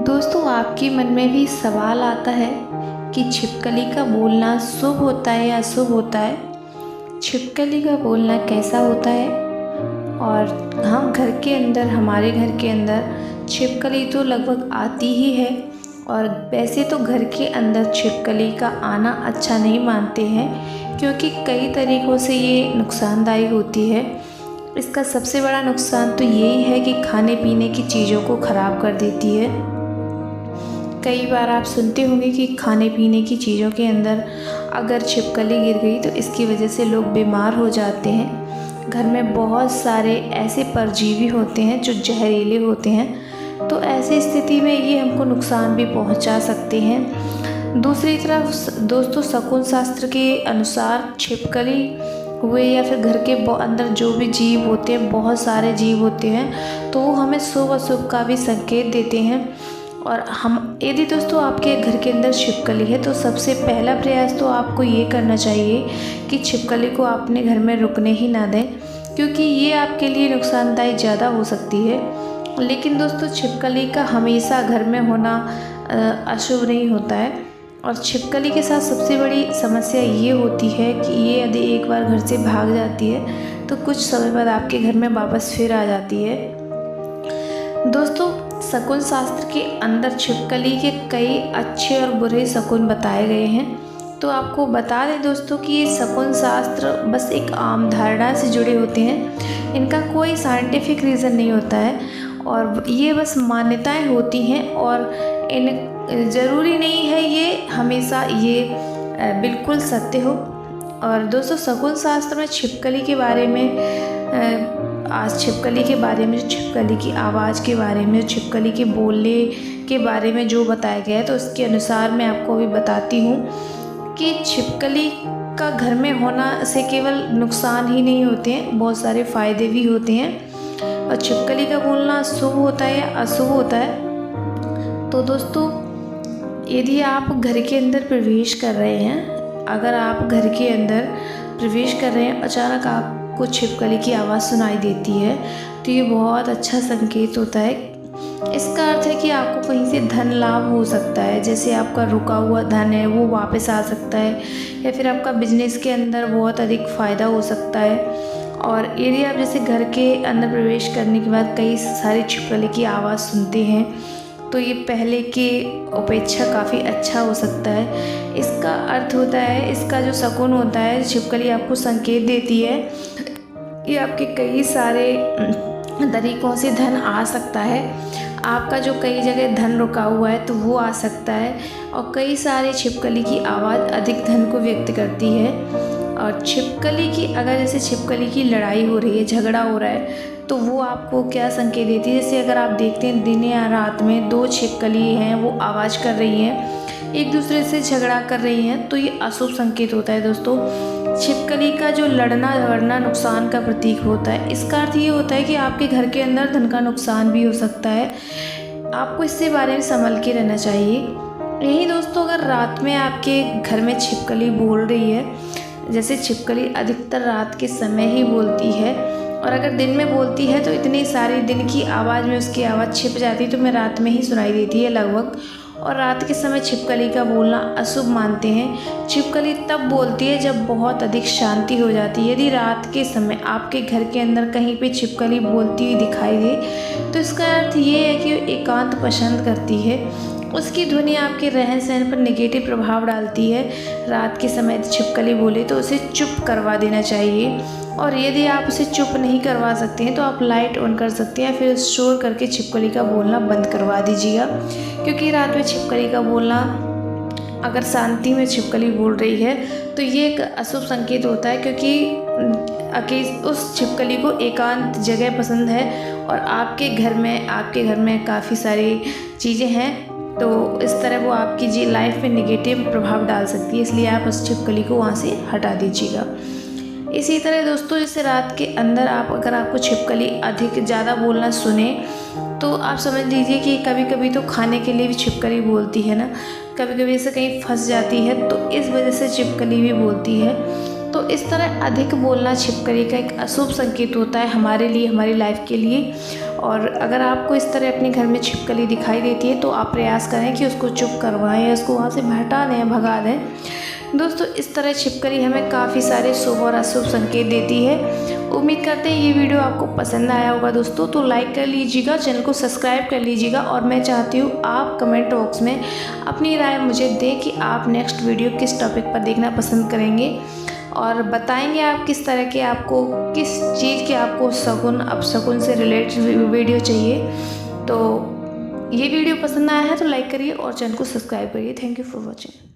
दोस्तों, आपके मन में भी सवाल आता है कि छिपकली का बोलना शुभ होता है या अशुभ होता है। छिपकली का बोलना कैसा होता है। और हम घर के अंदर, हमारे घर के अंदर छिपकली तो लगभग आती ही है। और वैसे तो घर के अंदर छिपकली का आना अच्छा नहीं मानते हैं, क्योंकि कई तरीक़ों से ये नुकसानदायी होती है। इसका सबसे बड़ा नुकसान तो यही है कि खाने पीने की चीज़ों को ख़राब कर देती है। कई बार आप सुनते होंगे कि खाने पीने की चीज़ों के अंदर अगर छिपकली गिर गई तो इसकी वजह से लोग बीमार हो जाते हैं। घर में बहुत सारे ऐसे परजीवी होते हैं जो जहरीले होते हैं, तो ऐसी स्थिति में ये हमको नुकसान भी पहुंचा सकते हैं। दूसरी तरफ दोस्तों, शकुन शास्त्र के अनुसार छिपकली हुए या फिर घर के अंदर जो भी जीव होते हैं, बहुत सारे जीव होते हैं, तो वो हमें शुभ अशुभ का भी संकेत देते हैं। और हम यदि दोस्तों आपके घर के अंदर छिपकली है तो सबसे पहला प्रयास तो आपको ये करना चाहिए कि छिपकली को अपने घर में रुकने ही ना दें, क्योंकि ये आपके लिए नुकसानदायी ज़्यादा हो सकती है। लेकिन दोस्तों, छिपकली का हमेशा घर में होना अशुभ नहीं होता है। और छिपकली के साथ सबसे बड़ी समस्या ये होती है कि ये यदि एक बार घर से भाग जाती है तो कुछ समय बाद आपके घर में वापस फिर आ जाती है। दोस्तों, शकुन शास्त्र के अंदर छिपकली के कई अच्छे और बुरे शकुन बताए गए हैं। तो आपको बता दें दोस्तों कि ये शकुन शास्त्र बस एक आम धारणा से जुड़े होते हैं। इनका कोई साइंटिफिक रीज़न नहीं होता है, और ये बस मान्यताएं होती हैं। और इन ज़रूरी नहीं है ये हमेशा ये बिल्कुल सत्य हो। और दोस्तों, शकुन शास्त्र में छिपकली के बारे में छिपकली के बारे में, छिपकली की आवाज़ के बारे में, छिपकली के बोलने के बारे में जो बताया गया है, तो उसके अनुसार मैं आपको अभी बताती हूँ कि छिपकली का घर में होना से केवल नुकसान ही नहीं होते हैं, बहुत सारे फ़ायदे भी होते हैं। और छिपकली का बोलना शुभ होता है या अशुभ होता है। तो दोस्तों, यदि आप घर के अंदर प्रवेश कर रहे हैं, अगर आप घर के अंदर प्रवेश कर रहे हैं, अचानक आपको छिपकली की आवाज़ सुनाई देती है, तो ये बहुत अच्छा संकेत होता है। इसका अर्थ है कि आपको कहीं से धन लाभ हो सकता है, जैसे आपका रुका हुआ धन है वो वापस आ सकता है, या फिर आपका बिजनेस के अंदर बहुत अधिक फ़ायदा हो सकता है। और यदि आप जैसे घर के अंदर प्रवेश करने के बाद कई सारी छिपकली की आवाज़ सुनते हैं, तो ये पहले के अपेक्षा काफ़ी अच्छा हो सकता है। इसका अर्थ होता है, इसका जो शकुन होता है, छिपकली आपको संकेत देती है कि आपके कई सारे तरीक़ों से धन आ सकता है। आपका जो कई जगह धन रुका हुआ है तो वो आ सकता है। और कई सारे छिपकली की आवाज़ अधिक धन को व्यक्त करती है। और छिपकली की, अगर जैसे छिपकली की लड़ाई हो रही है, झगड़ा हो रहा है, तो वो आपको क्या संकेत देती है। जैसे अगर आप देखते हैं दिन या रात में दो छिपकली हैं, वो आवाज़ कर रही हैं, एक दूसरे से झगड़ा कर रही हैं, तो ये अशुभ संकेत होता है। दोस्तों, छिपकली का जो लड़ना झगड़ना नुकसान का प्रतीक होता है। इसका अर्थ ये होता है कि आपके घर के अंदर धन का नुकसान भी हो सकता है। आपको इससे बारे में संभल के रहना चाहिए। यही दोस्तों, अगर रात में आपके घर में छिपकली बोल रही है, जैसे छिपकली अधिकतर रात के समय ही बोलती है, और अगर दिन में बोलती है तो इतनी सारी दिन की आवाज़ में उसकी आवाज़ छिप जाती है, तो मैं रात में ही सुनाई देती है लगभग। और रात के समय छिपकली का बोलना अशुभ मानते हैं। छिपकली तब बोलती है जब बहुत अधिक शांति हो जाती है। यदि रात के समय आपके घर के अंदर कहीं पे छिपकली बोलती हुई दिखाई दे, तो इसका अर्थ ये है कि वो एकांत पसंद करती है। उसकी ध्वनि आपके रहन सहन पर नेगेटिव प्रभाव डालती है। रात के समय छिपकली बोले तो उसे चुप करवा देना चाहिए। और यदि आप उसे चुप नहीं करवा सकते हैं तो आप लाइट ऑन कर सकते हैं, फिर शोर करके छिपकली का बोलना बंद करवा दीजिएगा। क्योंकि रात में छिपकली का बोलना, अगर शांति में छिपकली बोल रही है, तो ये एक अशुभ संकेत होता है, क्योंकि उस छिपकली को एकांत जगह पसंद है। और आपके घर में काफ़ी सारी चीज़ें हैं, तो इस तरह वो आपकी लाइफ में नेगेटिव प्रभाव डाल सकती है। इसलिए आप उस छिपकली को वहाँ से हटा दीजिएगा। इसी तरह दोस्तों, जैसे रात के अंदर अगर आपको छिपकली अधिक ज़्यादा बोलना सुने, तो आप समझ लीजिए कि कभी कभी तो खाने के लिए भी छिपकली बोलती है ना, कभी कभी ऐसे कहीं फंस जाती है, तो इस वजह से छिपकली भी बोलती है। तो इस तरह अधिक बोलना छिपकली का एक अशुभ संकेत होता है हमारे लिए, हमारी लाइफ के लिए। और अगर आपको इस तरह अपने घर में छिपकली दिखाई देती है तो आप प्रयास करें कि उसको चुप करवाएं या उसको वहाँ से हटा दें, भगा दें। दोस्तों, इस तरह छिपकली हमें काफ़ी सारे शुभ और अशुभ संकेत देती है। उम्मीद करते हैं ये वीडियो आपको पसंद आया होगा दोस्तों, तो लाइक कर लीजिएगा, चैनल को सब्सक्राइब कर लीजिएगा। और मैं चाहती हूँ आप कमेंट बॉक्स में अपनी राय मुझे दें कि आप नेक्स्ट वीडियो किस टॉपिक पर देखना पसंद करेंगे, और बताएंगे आप किस तरह के, आपको किस चीज़ के आपको शगुन अपशगुन से रिलेटेड वीडियो चाहिए। तो ये वीडियो पसंद आया है तो लाइक करिए और चैनल को सब्सक्राइब करिए। Thank you for watching.